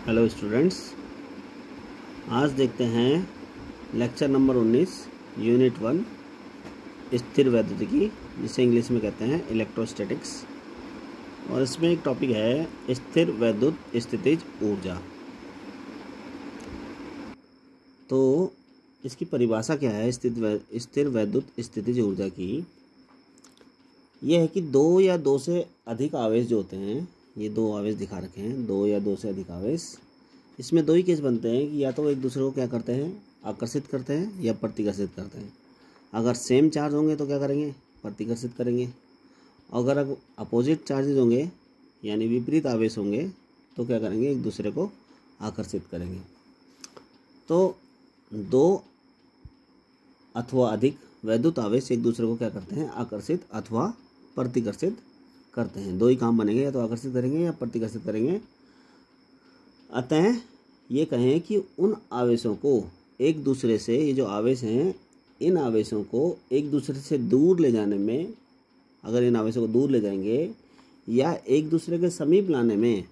Hello students, आज देखते हैं लेक्चर नंबर 19 यूनिट 1 स्थिर वैद्युतिकी, जिसे इंग्लिश में कहते हैं इलेक्ट्रोस्टैटिक्स। और इसमें एक टॉपिक है स्थिर वैद्युत स्थितिज ऊर्जा। तो इसकी परिभाषा क्या है स्थिर वैद्युत स्थितिज ऊर्जा की? यह है कि दो या दो से अधिक आवेश जो होते हैं, ये दो आवेश दिखा रखे हैं, दो या दो से अधिक आवेश। इसमें दो ही केस बनते हैं कि या तो एक दूसरे को क्या करते हैं, आकर्षित करते हैं या प्रतिकर्षित करते हैं। अगर सेम चार्ज होंगे तो क्या करेंगे, प्रतिकर्षित करेंगे। अगर अपोजिट चार्जेज होंगे यानी विपरीत आवेश होंगे तो क्या करेंगे, एक दूसरे को आकर्षित करेंगे। तो दो अथवा अधिक वैद्युत आवेश एक दूसरे को क्या करते हैं, आकर्षित अथवा प्रतिकर्षित करते हैं। दो ही काम बनेंगे, या तो आकर्षित करेंगे या प्रतिकर्षित करेंगे। अतः ये कहें कि उन आवेशों को एक दूसरे से, ये जो आवेश हैं, इन आवेशों को एक दूसरे से दूर ले जाने में, अगर इन आवेशों को दूर ले जाएंगे या एक दूसरे के समीप लाने में,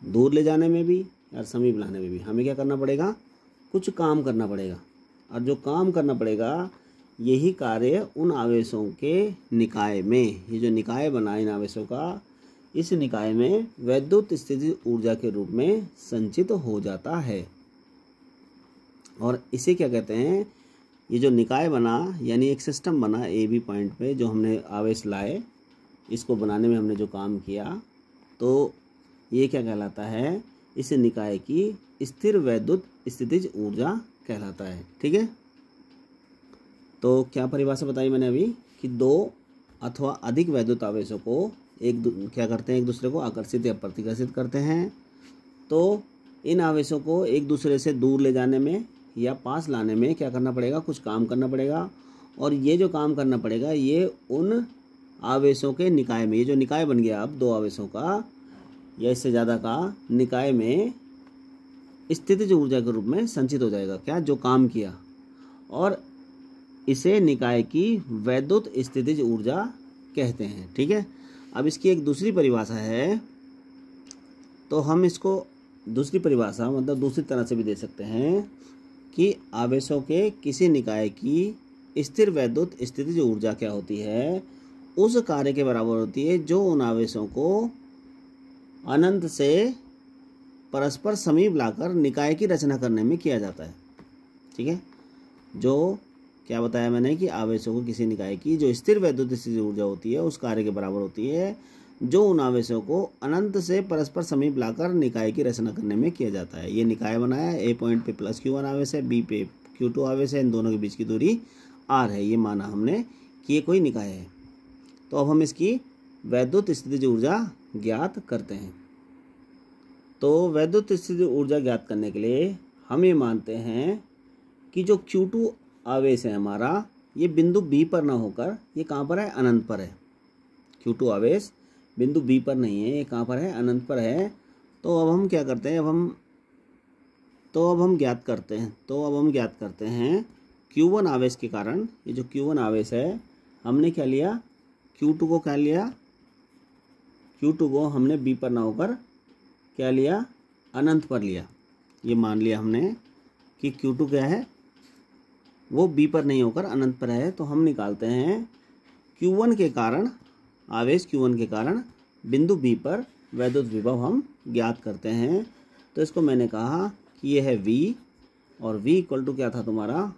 दूर ले जाने में भी या समीप लाने में भी हमें क्या करना पड़ेगा, कुछ काम करना पड़ेगा। और जो काम करना पड़ेगा यही कार्य उन आवेशों के निकाय में, ये जो निकाय बना इन आवेशों का, इस निकाय में वैद्युत स्थितिज ऊर्जा के रूप में संचित हो जाता है। और इसे क्या कहते हैं, ये जो निकाय बना यानी एक सिस्टम बना ए बी पॉइंट पे, जो हमने आवेश लाए, इसको बनाने में हमने जो काम किया, तो ये क्या कहलाता है, इस निकाय की स्थिर वैद्युत स्थितिज ऊर्जा कहलाता है। ठीक है, तो क्या परिभाषा बताई मैंने अभी कि दो अथवा अधिक वैद्युत आवेशों को क्या करते हैं, एक दूसरे को आकर्षित या प्रतिकर्षित करते हैं। तो इन आवेशों को एक दूसरे से दूर ले जाने में या पास लाने में क्या करना पड़ेगा, कुछ काम करना पड़ेगा। और ये जो काम करना पड़ेगा ये उन आवेशों के निकाय में, ये जो निकाय बन गया अब दो आवेशों का या इससे ज़्यादा का, निकाय में स्थितिज ऊर्जा के रूप में संचित हो जाएगा। क्या, जो काम किया। और इसे निकाय की वैद्युत स्थितिज ऊर्जा कहते हैं। ठीक है, अब इसकी एक दूसरी परिभाषा है, तो हम इसको दूसरी परिभाषा मतलब दूसरी तरह से भी दे सकते हैं कि आवेशों के किसी निकाय की स्थिर वैद्युत स्थितिज ऊर्जा क्या होती है, उस कार्य के बराबर होती है जो उन आवेशों को अनंत से परस्पर समीप लाकर निकाय की रचना करने में किया जाता है। ठीक है, जो क्या बताया मैंने कि आवेशों को किसी निकाय की जो स्थिर वैद्युत स्थितिज ऊर्जा होती है उस कार्य के बराबर होती है जो उन आवेशों को अनंत से परस्पर समीप लाकर निकाय की रचना करने में किया जाता है। ये निकाय बनाया, ए पॉइंट पे प्लस Q1 आवेश है, बी पे Q2 आवेश है, इन दोनों के बीच की दूरी R है। ये माना हमने कि ये कोई निकाय है। तो अब हम इसकी वैद्युत स्थितिज ऊर्जा ज्ञात करते हैं। तो वैद्युत स्थितिज ऊर्जा ज्ञात करने के लिए हम ये मानते हैं कि जो Q2 आवेश है हमारा, ये बिंदु B पर ना होकर ये कहाँ पर है, अनंत पर है। Q2 आवेश बिंदु B पर नहीं है, ये कहाँ पर है, अनंत पर है। तो अब हम क्या करते हैं, अब हम ज्ञात करते हैं Q1 आवेश के कारण, ये जो Q1 आवेश है हमने क्या लिया, Q2 को क्या लिया, Q2 को हमने B पर ना होकर क्या लिया, अनंत पर लिया। ये मान लिया हमने कि Q2 क्या है, वो B पर नहीं होकर अनंत पर है। तो हम निकालते हैं Q1 के कारण, आवेश Q1 के कारण बिंदु B पर वैद्युत विभव हम ज्ञात करते हैं। तो इसको मैंने कहा कि ये है V, और V इक्वल टू क्या था तुम्हारा,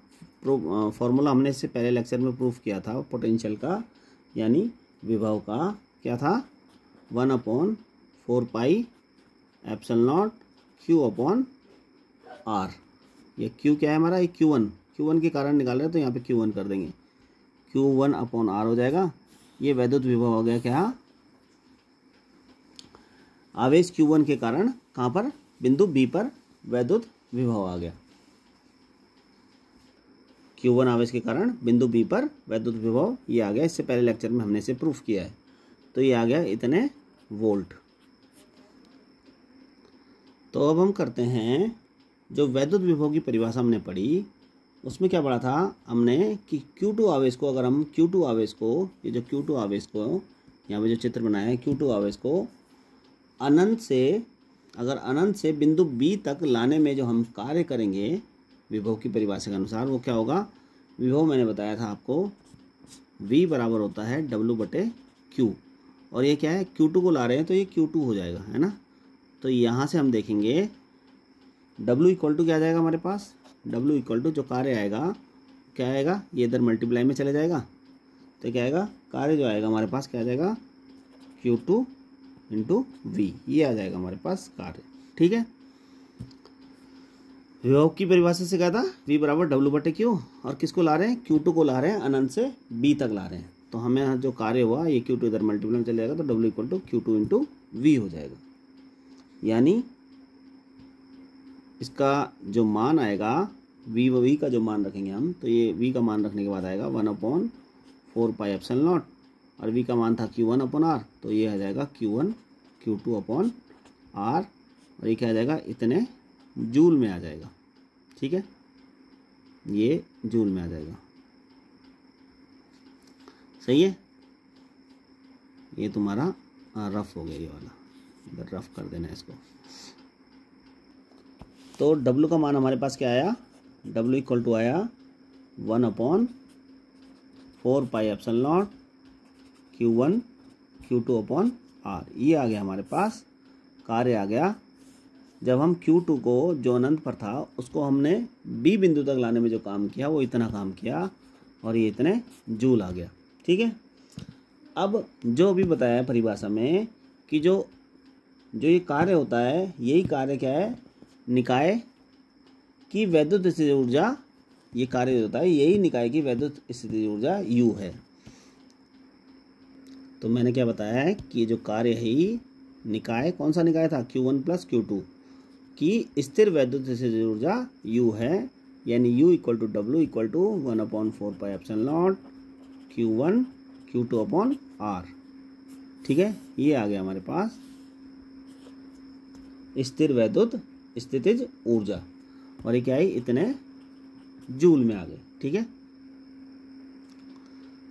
फॉर्मूला हमने इससे पहले लेक्चर में प्रूफ किया था पोटेंशियल का, यानी विभव का क्या था, 1/4 पाई एप्सिलॉन नॉट Q/R। ये Q क्या है हमारा, ये Q1 के कारण निकाल रहे हैं, तो यहाँ पे Q1 कर देंगे, Q1/R हो जाएगा। ये वैद्युत विभव हो गया क्या, आवेश Q1 के कारण कहाँ पर, बिंदु B पर वैद्युत विभव आ गया। Q1 आवेश के कारण बिंदु B पर वैद्युत विभव ये आ गया। इससे पहले लेक्चर में हमने इसे प्रूफ किया है। तो ये आ गया इतने वोल्ट। तो अब हम करते हैं, जो वैद्युत विभव की परिभाषा हमने पढ़ी उसमें क्या पढ़ा था हमने कि Q2 आवेश को, अगर हम Q2 आवेश को, ये जो Q2 आवेश को यहाँ पे जो चित्र बनाया है, Q2 आवेश को अनंत से अगर अनंत से बिंदु बी तक लाने में जो हम कार्य करेंगे विभव की परिभाषा के अनुसार वो क्या होगा, विभव मैंने बताया था आपको v बराबर होता है W/Q, और ये क्या है Q2 को ला रहे हैं तो ये Q2 हो जाएगा, है ना। तो यहाँ से हम देखेंगे W इक्वल टू क्या आ जाएगा हमारे पास, W इक्वल टू जो कार्य आएगा क्या आएगा, ये इधर मल्टीप्लाई में चले जाएगा तो क्या आएगा, कार्य जो आएगा हमारे पास क्या आ जाएगा Q2 इंटू V, ये आ जाएगा हमारे पास कार्य। ठीक है, विभव की परिभाषा से क्या था, V बराबर W/Q, और किसको ला रहे हैं, Q2 को ला रहे हैं, अनंत से B तक ला रहे हैं। तो हमें जो कार्य हुआ ये Q2 इधर मल्टीप्लाई में चले जाएगा तो W equal to Q2 into V हो जाएगा। यानी इसका जो मान आएगा V का जो मान रखेंगे हम, तो ये V का मान रखने के बाद आएगा 1/4πε0, और V का मान था Q1/R, तो ये आ जाएगा Q1 Q2/R, और ये क्या आ जाएगा, इतने जूल में आ जाएगा। ठीक है, ये जूल में आ जाएगा। सही है, ये तुम्हारा रफ हो गया, ये वाला इधर रफ कर देना इसको। तो W का मान हमारे पास क्या आया, W इक्वल टू आया 1/4πε0 Q1 Q2/R, ये आ गया हमारे पास, कार्य आ गया। जब हम Q2 को जो अनंत पर था उसको हमने B बिंदु तक लाने में जो काम किया वो इतना काम किया, और ये इतने जूल आ गया। ठीक है, अब जो अभी बताया है परिभाषा में कि जो ये कार्य होता है, यही कार्य क्या है, निकाय की वैद्युत स्थितिज ऊर्जा, ये कार्य होता है यही निकाय की वैद्युत स्थितिज ऊर्जा U है। तो मैंने क्या बताया है कि ये जो कार्य है ही निकाय, कौन सा निकाय था, Q1 + Q2 की स्थिर वैद्युत स्थितिज ऊर्जा U है, यानी U equal to W equal to 1/4πε0 Q1 Q2/R। ठीक है, ये आ गया हमारे पास स्थिर वैद्युत स्थितिज ऊर्जा, और ये क्या है, इतने जूल में आ गए। ठीक है,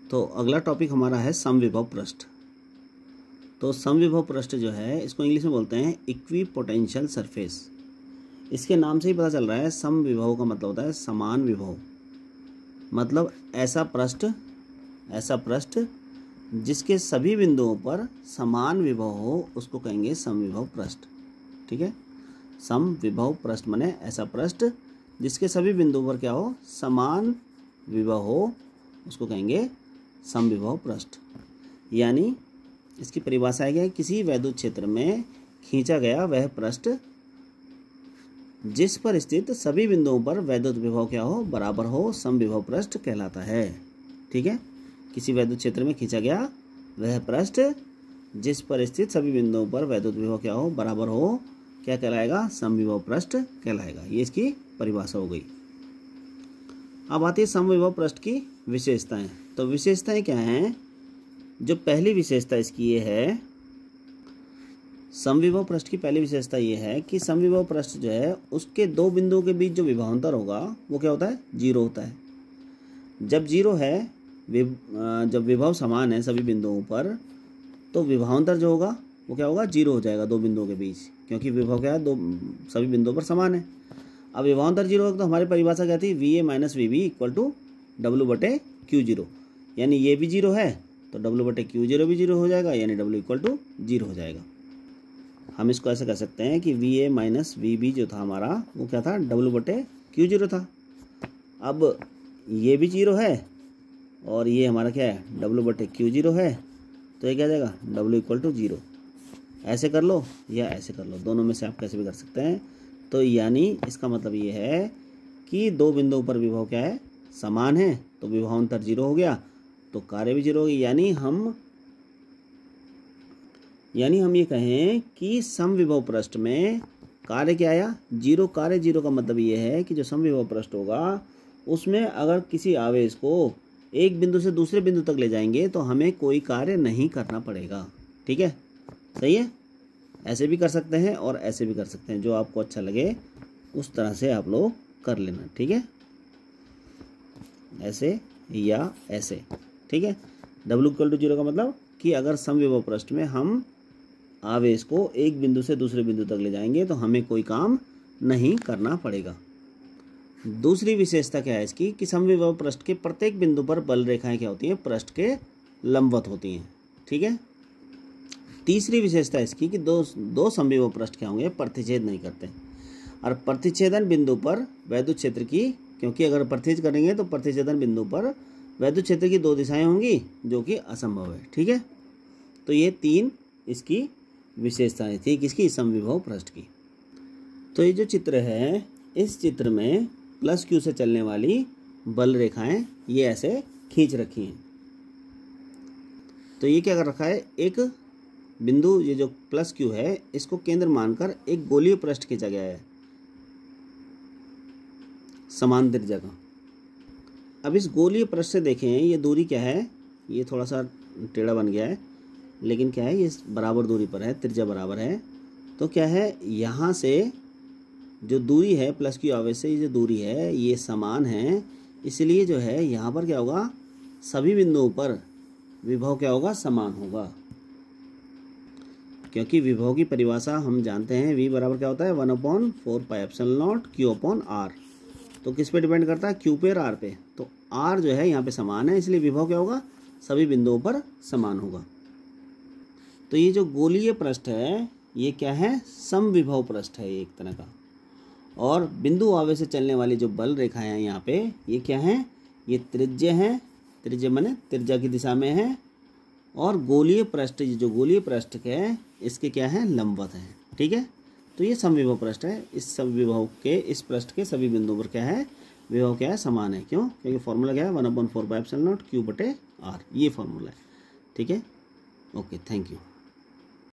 तो अगला टॉपिक हमारा है समविभव पृष्ठ। तो समविभव पृष्ठ जो है इसको इंग्लिश में बोलते हैं इक्वी पोटेंशियल सरफेस। इसके नाम से ही पता चल रहा है समविभव का मतलब होता है समान विभव, मतलब ऐसा पृष्ठ जिसके सभी बिंदुओं पर समान विभव हो उसको कहेंगे समविभव पृष्ठ। ठीक है, समविभव पृष्ठ माने ऐसा पृष्ठ जिसके सभी बिंदुओं पर क्या हो, समान विभव हो, उसको कहेंगे समविभव पृष्ठ। यानी इसकी परिभाषा है किसी वैद्युत क्षेत्र में खींचा गया वह पृष्ठ जिस पर स्थित सभी बिंदुओं पर वैद्युत विभव क्या हो, बराबर हो, समविभव पृष्ठ कहलाता है। ठीक है, किसी वैद्युत क्षेत्र में खींचा गया वह पृष्ठ जिस पर स्थित सभी बिंदुओं पर वैद्युत विभव क्या हो, बराबर हो, क्या कहलाएगा, समविभव पृष्ठ कहलाएगा। ये इसकी परिभाषा हो गई। अब आती है समविभव पृष्ठ की विशेषताएं। तो विशेषताएं क्या हैं, जो पहली विशेषता इसकी ये है, समविभव पृष्ठ की पहली विशेषता ये है कि समविभव पृष्ठ जो है उसके दो बिंदुओं के बीच जो विभवांतर होगा वो क्या होता है, 0 होता है। जब 0 है, जब विभव समान है सभी बिंदुओं पर, तो विभवांतर जो होगा वो क्या होगा, 0 हो जाएगा दो बिंदुओं के बीच, क्योंकि विभव क्या है, दो सभी बिंदुओं पर समान है। अब विभवांतर 0 होगा तो हमारी परिभाषा क्या थी, VA - VB equal to W/Q0, यानी ये भी 0 है तो W/Q0 भी 0 हो जाएगा, यानी W इक्वल टू 0 हो जाएगा। हम इसको ऐसे कर सकते हैं कि VA - VB जो था हमारा वो क्या था, W/Q0 था। अब ये भी 0 है और ये हमारा क्या है, W/Q0 है, तो ये क्या जाएगा, W इक्वल टू 0। ऐसे कर लो या ऐसे कर लो, दोनों में से आप कैसे भी कर सकते हैं। तो यानी इसका मतलब ये है कि दो बिंदुओं पर विभव क्या है, समान है, तो विभवांतर 0 हो गया तो कार्य भी 0 हो गया। यानी हम ये कहें कि समविभव पृष्ठ में कार्य क्या आया, 0 कार्य। 0 का मतलब ये है कि जो समविभव पृष्ठ होगा उसमें अगर किसी आवेश को एक बिंदु से दूसरे बिंदु तक ले जाएंगे तो हमें कोई कार्य नहीं करना पड़ेगा। ठीक है, सही है। ऐसे भी कर सकते हैं और ऐसे भी कर सकते हैं, जो आपको अच्छा लगे उस तरह से आप लोग कर लेना। ठीक है, ऐसे या ऐसे। ठीक है, W इक्वल टू 0 का मतलब कि अगर समविभव पृष्ठ में हम आवेश को एक बिंदु से दूसरे बिंदु तक ले जाएंगे तो हमें कोई काम नहीं करना पड़ेगा। दूसरी विशेषता क्या है इसकी कि समविभव पृष्ठ के प्रत्येक बिंदु पर बल रेखाएं क्या होती हैं, पृष्ठ के लंबवत होती हैं। ठीक है। तीसरी विशेषता इसकी कि दो समविभव पृष्ठ क्या होंगे, प्रतिच्छेद नहीं करते। और प्रतिच्छेदन बिंदु पर वैद्युत क्षेत्र की, क्योंकि अगर प्रतिच्छेद करेंगे तो प्रतिच्छेदन बिंदु पर वैद्युत क्षेत्र की दो दिशाएं होंगी जो कि असंभव है। ठीक है। तो ये 3 इसकी विशेषताएं थी किसकी, समविभव पृष्ठ की। तो ये जो चित्र है, इस चित्र में प्लस क्यू से चलने वाली बल रेखाएं ये ऐसे खींच रखी हैं। तो ये क्या कर रखा है, एक बिंदु ये जो प्लस क्यू है इसको केंद्र मानकर एक गोलीय पृष्ठ खींचा गया है समान त्रिज्या का। अब इस गोलीय पृष्ठ से देखें ये दूरी क्या है, ये थोड़ा सा टेढ़ा बन गया है, लेकिन क्या है ये बराबर दूरी पर है, त्रिज्या बराबर है। तो क्या है, यहाँ से जो दूरी है प्लस क्यू आवेश से, ये जो दूरी है ये समान है, इसलिए जो है यहाँ पर क्या होगा, सभी बिंदुओं पर विभव क्या होगा, समान होगा। क्योंकि विभव की परिभाषा हम जानते हैं, V बराबर क्या होता है, 1/4πε0 Q/R। तो किस पे डिपेंड करता है, Q पे और R पे। तो R जो है यहाँ पे समान है, इसलिए विभव क्या होगा, सभी बिंदुओं पर समान होगा। तो ये जो गोलीय पृष्ठ है ये क्या है, समविभव पृष्ठ है एक तरह का। और बिंदु आवेश से चलने वाली जो बल रेखाएं हैं यहाँ पे, ये क्या है, ये त्रिज्य है, त्रिज्य माने त्रिज्या की दिशा में है। और गोलीय पृष्ठ, ये जो गोलीय पृष्ठ है इसके क्या है, लंबवत है। ठीक है। तो ये समविभव पृष्ठ है। इस समविभव के, इस पृष्ठ के सभी बिंदुओं पर क्या है, विभव क्या है, समान है। क्यों, क्योंकि फॉर्मूला क्या है, 1/4πε0 Q/R, ये फॉर्मूला है। ठीक है। Okay, thank you.